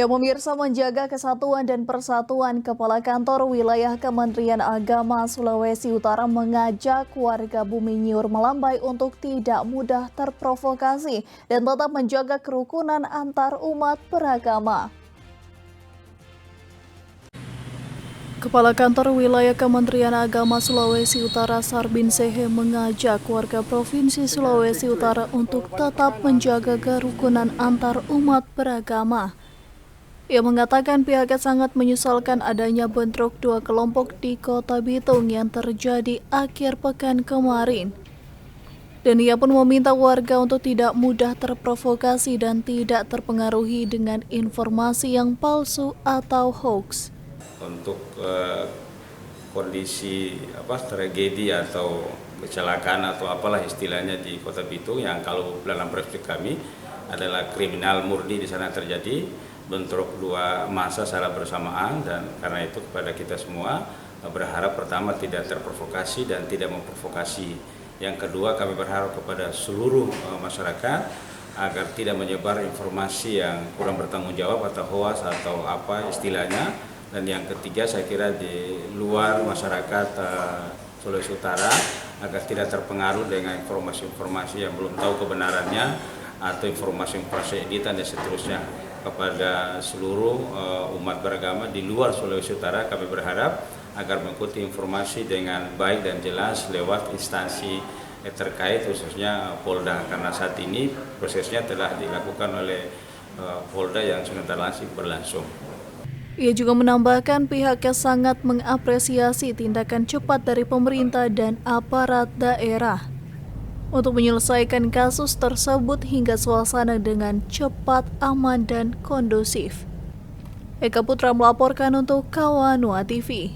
Ya, pemirsa, menjaga kesatuan dan persatuan, Kepala Kantor Wilayah Kementerian Agama Sulawesi Utara mengajak warga Buminyur Melambai untuk tidak mudah terprovokasi dan tetap menjaga kerukunan antar umat beragama. Kepala Kantor Wilayah Kementerian Agama Sulawesi Utara Sarbin Sehe mengajak warga Provinsi Sulawesi Utara untuk tetap menjaga kerukunan antar umat beragama. Ia mengatakan pihaknya sangat menyesalkan adanya bentrok dua kelompok di Kota Bitung yang terjadi akhir pekan kemarin. Dan ia pun meminta warga untuk tidak mudah terprovokasi dan tidak terpengaruhi dengan informasi yang palsu atau hoax. Untuk kondisi tragedi atau kecelakaan atau apalah istilahnya di Kota Bitung yang kalau dalam perspektif kami adalah kriminal murni di sana terjadi bentrok dua massa secara bersamaan, dan karena itu kepada kita semua berharap pertama tidak terprovokasi dan tidak memprovokasi. Yang kedua, kami berharap kepada seluruh masyarakat agar tidak menyebar informasi yang kurang bertanggung jawab atau hoax atau apa istilahnya. Dan yang ketiga, saya kira di luar masyarakat Sulawesi Utara agar tidak terpengaruh dengan informasi-informasi yang belum tahu kebenarannya atau informasi-informasi editan dan seterusnya. Kepada seluruh umat beragama di luar Sulawesi Utara, kami berharap agar mengikuti informasi dengan baik dan jelas lewat instansi terkait, khususnya Polda, karena saat ini prosesnya telah dilakukan oleh Polda yang sebentar lagi berlangsung. Ia juga menambahkan pihaknya sangat mengapresiasi tindakan cepat dari pemerintah dan aparat daerah untuk menyelesaikan kasus tersebut hingga suasana dengan cepat, aman, dan kondusif. Eka Putra melaporkan untuk Kawanua TV.